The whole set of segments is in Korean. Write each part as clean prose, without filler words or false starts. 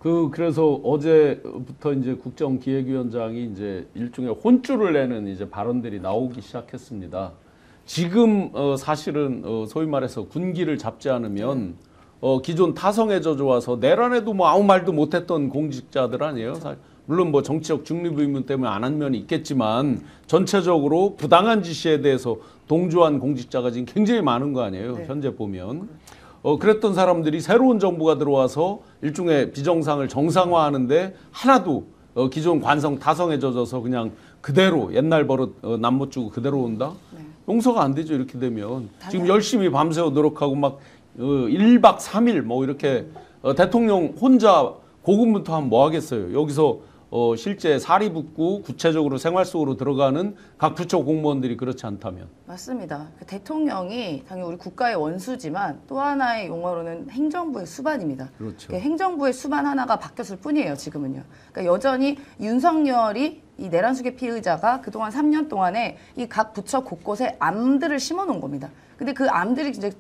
그래서 어제부터 이제 국정기획위원장이 이제 일종의 혼쭐을 내는 이제 발언들이 나오기 시작했습니다. 지금 사실은 소위 말해서 군기를 잡지 않으면 기존 타성에 젖어와서 내란에도 뭐 아무 말도 못했던 공직자들 아니에요. 물론 뭐 정치적 중립 의문 때문에 안 한 면이 있겠지만 전체적으로 부당한 지시에 대해서 동조한 공직자가 지금 굉장히 많은 거 아니에요. 네. 현재 보면. 그랬던 사람들이 새로운 정부가 들어와서 일종의 비정상을 정상화하는데 하나도 기존 관성 타성에 젖어서 그냥 그대로 옛날 버릇 남 못 주고 그대로 온다? 네. 용서가 안 되죠. 이렇게 되면. 지금 열심히 밤새워 노력하고 막 1박 3일 뭐 이렇게 대통령 혼자 고군분투 하면 뭐 하겠어요. 여기서 실제 살이 붙고 구체적으로 생활 속으로 들어가는 각 부처 공무원들이 그렇지 않다면. 맞습니다. 대통령이 당연히 우리 국가의 원수지만 또 하나의 용어로는 행정부의 수반입니다. 그렇죠. 행정부의 수반 하나가 바뀌었을 뿐이에요. 지금은요. 그러니까 여전히 윤석열이 이 내란 수계 피의자가 그동안 3년 동안에 이 각 부처 곳곳에 암들을 심어놓은 겁니다. 근데 그 암들이 이제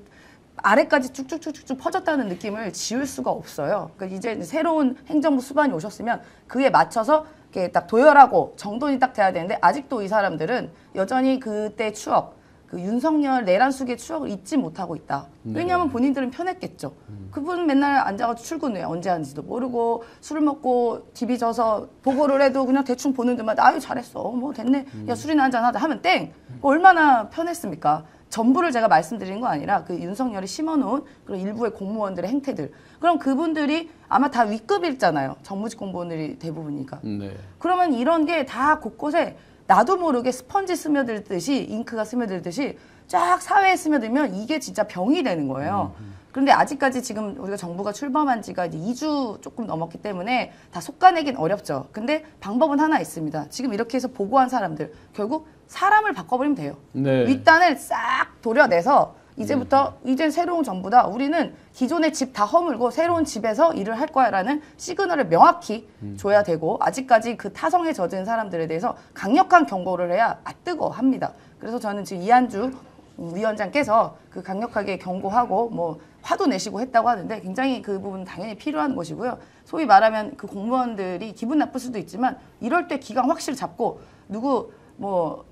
아래까지 쭉쭉쭉쭉 퍼졌다는 느낌을 지울 수가 없어요. 그러니까 이제 새로운 행정부 수반이 오셨으면 그에 맞춰서 이렇게 딱 도열하고 정돈이 딱 돼야 되는데 아직도 이 사람들은 여전히 그때 추억, 그 윤석열 내란 수계 추억을 잊지 못하고 있다. 왜냐하면 본인들은 편했겠죠. 그분은 맨날 앉아가지고 출근해. 언제 하는지도 모르고 술을 먹고 TV 져서 보고를 해도 그냥 대충 보는 데만 아유 잘했어. 뭐 됐네. 야 술이나 한잔 하자 하면 땡. 얼마나 편했습니까? 전부를 제가 말씀드리는 거 아니라 그 윤석열이 심어놓은 그런 일부의 공무원들의 행태들. 그럼 그분들이 아마 다 윗급이잖아요. 정무직 공무원들이 대부분이니까. 네. 그러면 이런 게 다 곳곳에 나도 모르게 스펀지 스며들듯이 잉크가 스며들듯이 쫙 사회에 스며들면 이게 진짜 병이 되는 거예요. 그런데 아직까지 지금 우리가 정부가 출범한 지가 이제 2주 조금 넘었기 때문에 다 속가내긴 어렵죠. 근데 방법은 하나 있습니다. 지금 이렇게 해서 보고한 사람들 결국 사람을 바꿔버리면 돼요. 네. 윗단을 싹 도려내서 이제부터 이제 새로운 정부다. 우리는 기존의 집 다 허물고 새로운 집에서 일을 할 거야라는 시그널을 명확히 줘야 되고 아직까지 그 타성에 젖은 사람들에 대해서 강력한 경고를 해야 뜨거워합니다. 그래서 저는 지금 이한주 위원장께서 그 강력하게 경고하고 뭐 화도 내시고 했다고 하는데 굉장히 그 부분 당연히 필요한 것이고요. 소위 말하면 그 공무원들이 기분 나쁠 수도 있지만 이럴 때 기강 확실히 잡고 누구 뭐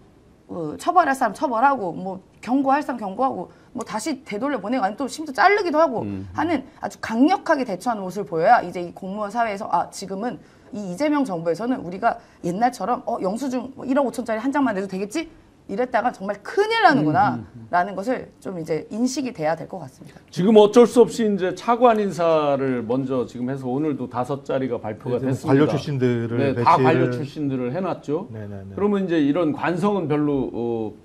처벌할 사람 처벌하고 뭐 경고할 사람 경고하고 뭐 다시 되돌려 보내고 아니면 또 심지어 자르기도 하고 하는 아주 강력하게 대처하는 모습을 보여야 이제 이 공무원 사회에서 아 지금은 이 이재명 정부에서는 우리가 옛날처럼 영수증 1억 5천짜리 한 장만 내도 되겠지? 이랬다가 정말 큰일 나는구나 라는 것을 좀 이제 인식이 돼야 될 것 같습니다. 지금 어쩔 수 없이 이제 차관 인사를 먼저 지금 해서 오늘도 5자리가 발표가 됐습니다. 관료 출신들을 다 관료 출신들을 해놨죠. 네네네. 그러면 이제 이런 관성은 별로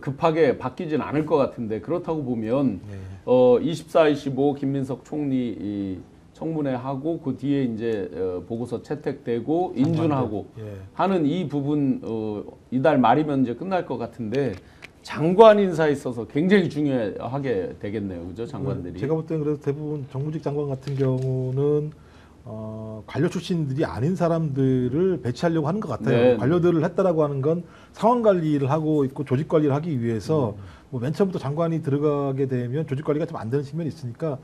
급하게 바뀌진 않을 것 같은데 그렇다고 보면 24, 25 김민석 총리 청문회 하고 그 뒤에 이제 보고서 채택되고 인준하고 하는 이 부분 이달 말이면 이제 끝날 것 같은데 장관 인사에 있어서 굉장히 중요하게 되겠네요, 그죠, 장관들이? 제가 볼 때는 그래서 대부분 정무직 장관 같은 경우는 관료 출신들이 아닌 사람들을 배치하려고 하는 것 같아요. 네. 관료들을 했다라고 하는 건 상황 관리를 하고 있고 조직 관리를 하기 위해서 뭐 맨 처음부터 장관이 들어가게 되면 조직 관리가 좀 안 되는 측면이 있으니까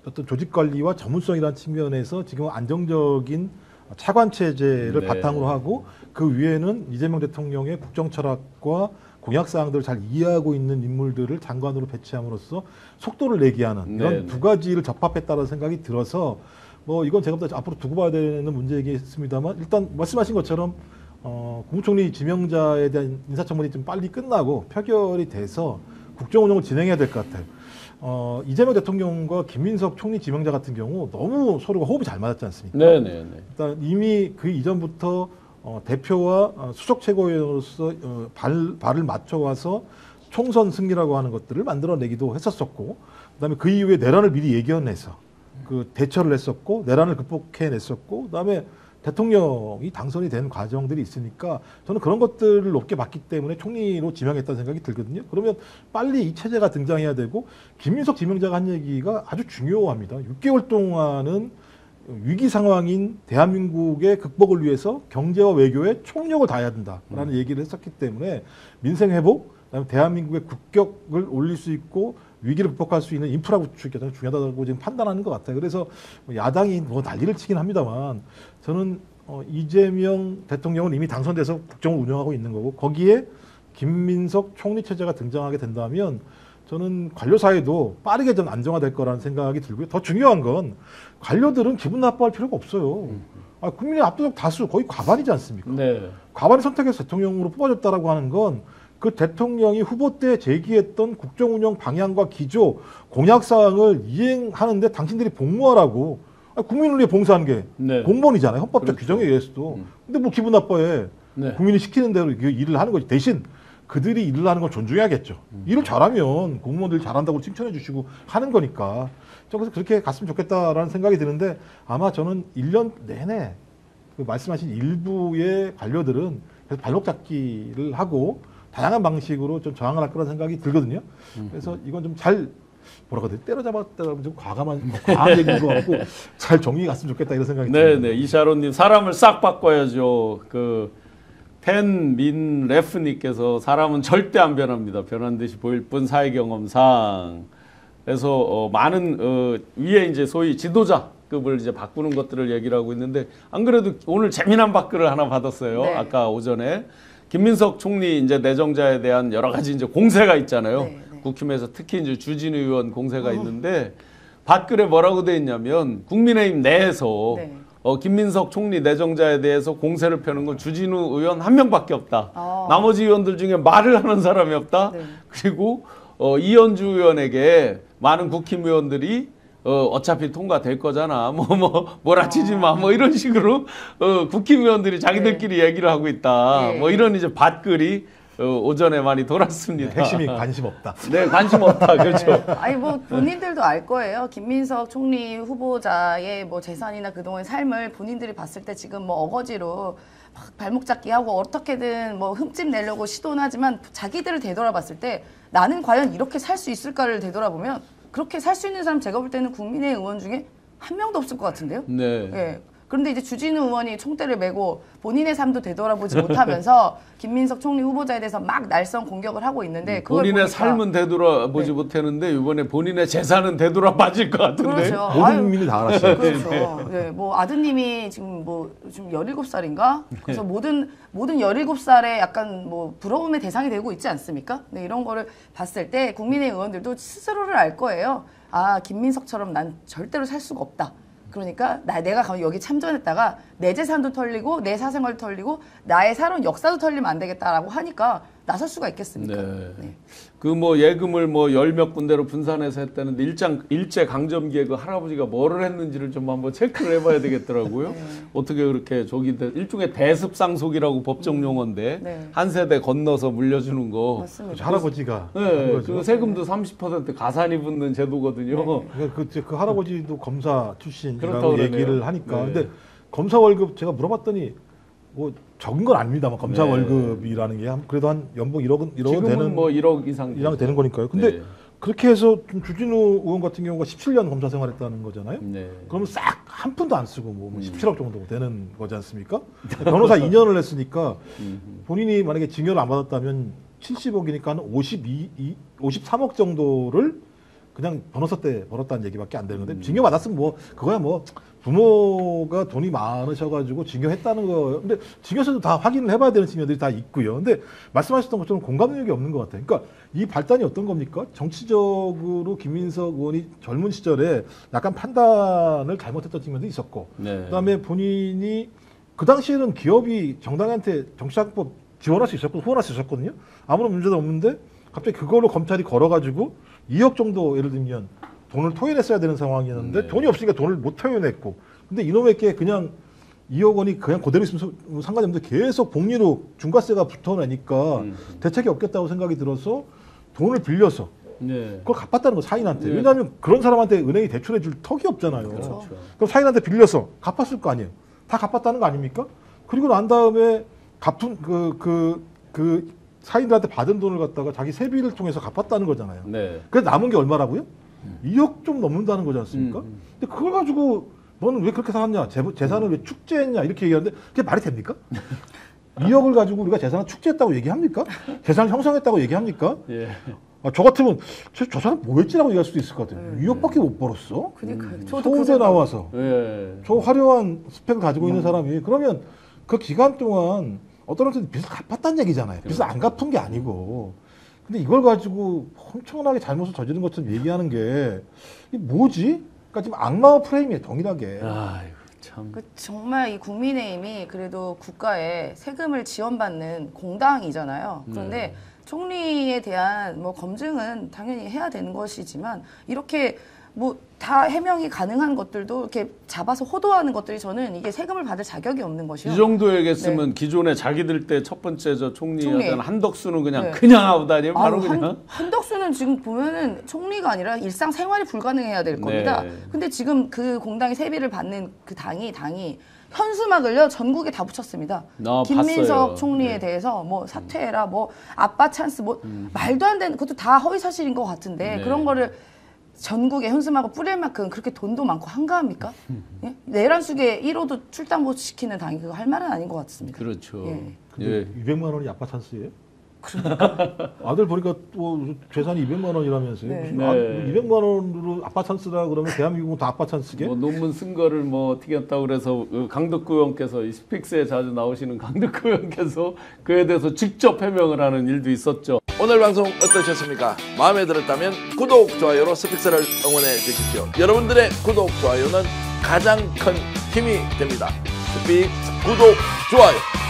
어떤 조직 관리와 전문성이라는 측면에서 지금 안정적인 차관 체제를 바탕으로 하고 그 위에는 이재명 대통령의 국정 철학과 공약 사항들을 잘 이해하고 있는 인물들을 장관으로 배치함으로써 속도를 내게 하는 이런 두 가지를 접합했다는 생각이 들어서 뭐 이건 제가 앞으로 두고 봐야 되는 문제이겠습니다만 일단 말씀하신 것처럼 국무총리 지명자에 대한 인사청문이 좀 빨리 끝나고 표결이 돼서 국정운영을 진행해야 될 것 같아요. 이재명 대통령과 김민석 총리 지명자 같은 경우 너무 서로가 호흡이 잘 맞았지 않습니까? 네네네. 일단 이미 그 이전부터 대표와 수석 최고위원으로서 발을 맞춰와서 총선 승리라고 하는 것들을 만들어내기도 했었었고 그다음에 그 이후에 내란을 미리 예견해서 그 대처를 했었고 내란을 극복해냈었고 그다음에 대통령이 당선이 된 과정들이 있으니까 저는 그런 것들을 높게 봤기 때문에 총리로 지명했다는 생각이 들거든요. 그러면 빨리 이 체제가 등장해야 되고 김민석 지명자가 한 얘기가 아주 중요합니다. 6개월 동안은 위기 상황인 대한민국의 극복을 위해서 경제와 외교에 총력을 다해야 된다라는 얘기를 했었기 때문에 민생 회복, 그다음에 대한민국의 국격을 올릴 수 있고 위기를 극복할 수 있는 인프라 구축이 가장 중요하다고 지금 판단하는 것 같아요. 그래서 야당이 뭐 난리를 치긴 합니다만 저는 이재명 대통령은 이미 당선돼서 국정을 운영하고 있는 거고 거기에 김민석 총리 체제가 등장하게 된다면 저는 관료 사회도 빠르게 좀 안정화될 거라는 생각이 들고요. 더 중요한 건 관료들은 기분 나빠할 필요가 없어요. 국민의 압도적 다수 거의 과반이지 않습니까? 네. 과반이 선택해서 대통령으로 뽑아줬다라고 하는 건 그 대통령이 후보 때 제기했던 국정운영 방향과 기조, 공약사항을 이행하는데 당신들이 복무하라고 국민을 위해 봉사한 게 네. 공무원이잖아요. 헌법적 그렇죠. 규정에 의해서도. 근데 뭐 기분 나빠해. 네. 국민이 시키는 대로 일을 하는 거지. 대신 그들이 일을 하는 걸 존중해야겠죠. 일을 잘하면 공무원들이 잘한다고 칭찬해 주시고 하는 거니까. 그래서 그렇게 갔으면 좋겠다라는 생각이 드는데 아마 저는 1년 내내 그 말씀하신 일부의 관료들은 계속 발목 잡기를 하고 다양한 방식으로 좀 저항을 할 거라는 생각이 들거든요. 그래서 이건 좀 잘 뭐라고 해야 돼? 때려잡았다면 좀 과한 얘기인 것 같고 잘 정리가 갔으면 좋겠다 이런 생각이 듭니다. 네네. 이샤론님 사람을 싹 바꿔야죠. 그 팬민 레프님께서 사람은 절대 안 변합니다. 변한 듯이 보일 뿐 사회 경험상. 그래서 많은 위에 이제 소위 지도자급을 이제 바꾸는 것들을 얘기를 하고 있는데 안 그래도 오늘 재미난 댓글을 하나 받았어요. 네. 아까 오전에 김민석 총리 이제 내정자에 대한 여러 가지 이제 공세가 있잖아요. 네, 네. 국힘에서 특히 이제 주진우 의원 공세가 있는데 댓글에 뭐라고 돼 있냐면 국민의힘 내에서 네. 김민석 총리 내정자에 대해서 공세를 펴는 건 주진우 의원 한 명밖에 없다. 아. 나머지 의원들 중에 말을 하는 사람이 없다. 네. 그리고 이현주 의원에게 많은 국힘 의원들이 어차피 통과될 거잖아. 몰아치지 마. 뭐 이런 식으로 국힘 의원들이 자기들끼리 얘기를 하고 있다. 네. 뭐 이런 이제 밭글이 오전에 많이 돌았습니다. 핵심이 관심 없다. 네, 관심 없다. 그렇죠. 아니 뭐 본인들도 알 거예요. 김민석 총리 후보자의 뭐 재산이나 그동안의 삶을 본인들이 봤을 때 지금 뭐 어거지로 막 발목 잡기 하고 어떻게든 뭐 흠집 내려고 시도는 하지만 자기들을 되돌아봤을 때 나는 과연 이렇게 살 수 있을까를 되돌아보면 그렇게 살 수 있는 사람 제가 볼 때는 국민의 의원 중에 한 명도 없을 것 같은데요. 네. 예. 그런데 이제 주진우 의원이 총대를 메고 본인의 삶도 되돌아보지 못하면서 김민석 총리 후보자에 대해서 막 날선 공격을 하고 있는데 그걸 본인의 보니까 삶은 되돌아보지 네. 못했는데 이번에 본인의 재산은 되돌아봐질 것 같은데. 그렇죠. 모든 아유, 국민이 다 알았어요. 그렇죠. 네, 뭐 아드님이 지금 뭐 지금 17살인가? 그래서 모든 17살에 약간 뭐 부러움의 대상이 되고 있지 않습니까? 네, 이런 거를 봤을 때 국민의 의원들도 스스로를 알 거예요. 아, 김민석처럼 난 절대로 살 수가 없다. 그러니까 내가 여기 참전했다가 내 재산도 털리고 내 사생활도 털리고 나의 살아온 역사도 털리면 안 되겠다라고 하니까 나설 수가 있겠습니까? 네. 네. 그 뭐 예금을 뭐 열 몇 군데로 분산해서 했다는데 일제 강점기에 그 할아버지가 뭐를 했는지를 좀 한번 체크를 해봐야 되겠더라고요. 네. 어떻게 그렇게 일종의 대습상속이라고 법정 용어인데 네. 한 세대 건너서 물려주는 거. 맞습니다. 할아버지가 한 네, 거죠. 그 세금도 30% 가산이 붙는 제도거든요. 그 할아버지도 검사 출신이라고 그렇다고 그러네요. 얘기를 하니까. 네. 근데 검사 월급 제가 물어봤더니 뭐 적은 건 아닙니다만 검사 네. 월급이라는 게 그래도 한 연봉 1억은 지금은 되는 뭐 1억 이상 되는 거니까요. 근데 네. 그렇게 해서 좀 주진우 의원 같은 경우가 17년 검사 생활했다는 거잖아요. 네. 그러면 싹 한 푼도 안 쓰고 뭐 17억 정도 되는 거지 않습니까? 변호사 2년을 했으니까 본인이 만약에 징역을 안 받았다면 70억이니까 한 53억 정도를 그냥 변호사 때 벌었다는 얘기밖에 안 되는데 징역 받았으면 뭐 그거야 뭐 부모가 돈이 많으셔가지고 징역했다는 거. 근데 징역서도 다 확인을 해봐야 되는 측면들이 다 있고요. 근데 말씀하셨던 것처럼 공감 능력이 없는 것 같아요. 그러니까 이 발단이 어떤 겁니까? 정치적으로 김민석 의원이 젊은 시절에 약간 판단을 잘못했던 측면도 있었고, 네. 그다음에 본인이 그 당시에는 기업이 정당한테 정치자금법 지원할 수 있었고 후원할 수 있었거든요. 아무런 문제도 없는데 갑자기 그걸로 검찰이 걸어가지고 2억 정도 예를 들면 돈을 토해냈어야 되는 상황이었는데 네. 돈이 없으니까 돈을 못 토해냈고, 근데 이놈에게 그냥 2억 원이 그냥 그대로 있으면 상관이 없는데 계속 복리로 중과세가 붙어내니까 대책이 없겠다고 생각이 들어서 돈을 빌려서 네. 그걸 갚았다는 거 사인한테. 네. 왜냐하면 그런 사람한테 은행이 대출해 줄 턱이 없잖아요. 그렇죠. 그럼 사인한테 빌려서 갚았을 거 아니에요. 다 갚았다는 거 아닙니까? 그리고 난 다음에 갚은 그 사인들한테 받은 돈을 갖다가 자기 세비를 통해서 갚았다는 거잖아요. 네. 그래서 남은 게 얼마라고요? 2억 좀 넘는다는 거지 않습니까? 근데 그걸 가지고 너는 왜 그렇게 살았냐? 재산을 왜 축제했냐? 이렇게 얘기하는데 그게 말이 됩니까? 2억을 가지고 우리가 재산을 축제했다고 얘기합니까? 재산을 형성했다고 얘기합니까? 예. 저 같으면 저 사람 뭐했지라고 얘기할 수도 있을 것 같아요. 2억밖에 못 벌었어? 그러니까요. 저도 그 서울대 생각- 나와서 예. 저 화려한 스펙을 가지고 있는 사람이 그러면 그 기간 동안 어떤 학생들 빚을 갚았다는 얘기잖아요. 빚을 안 갚은 게 아니고. 근데 이걸 가지고 엄청나게 잘못을 저지른 것처럼 얘기하는 게 이게 뭐지? 그러니까 지금 악마와 프레임이에요, 동일하게. 아이고 참. 그 정말 이 국민의힘이 그래도 국가에 세금을 지원받는 공당이잖아요. 그런데 총리에 대한 뭐 검증은 당연히 해야 되는 것이지만 이렇게 뭐 다 해명이 가능한 것들도 이렇게 잡아서 호도하는 것들이 저는 이게 세금을 받을 자격이 없는 것이요. 이 정도 얘기했으면 기존에 자기들 때 첫 번째 저 총리였던 총리. 한덕수는 그냥 네. 그냥 하고 다니면 바로 아유, 그냥. 한덕수는 지금 보면은 총리가 아니라 일상생활이 불가능해야 될 겁니다. 네. 근데 지금 그 공당이 세비를 받는 그 당이 현수막을요 전국에 다 붙였습니다. 김민석 봤어요. 총리에 네. 대해서 뭐 사퇴해라, 뭐 아빠 찬스, 뭐 말도 안 되는 그것도 다 허위 사실인 것 같은데 네. 그런 거를 전국에 현수막을 뿌릴 만큼 그렇게 돈도 많고 한가합니까? 예? 내란숙에 1호도 출당 못 시키는 당이 그거 할 말은 아닌 것 같습니다. 그렇죠. 예. 근데 예. 200만 원이 아빠 찬스예요? 아들 보니까 또 재산이 200만 원이라면서요. 네. 무슨 네. 200만 원으로 아빠 찬스라 그러면 대한민국은 다 아빠 찬스게? 뭐 논문 쓴 거를 뭐 튀겼다고 그래서 강덕구 의원께서 이 스픽스에 자주 나오시는 강덕구 의원께서 그에 대해서 직접 해명을 하는 일도 있었죠. 오늘 방송 어떠셨습니까? 마음에 들었다면 구독, 좋아요로 스픽스를 응원해 주십시오. 여러분들의 구독, 좋아요는 가장 큰 힘이 됩니다. 스픽스 구독, 좋아요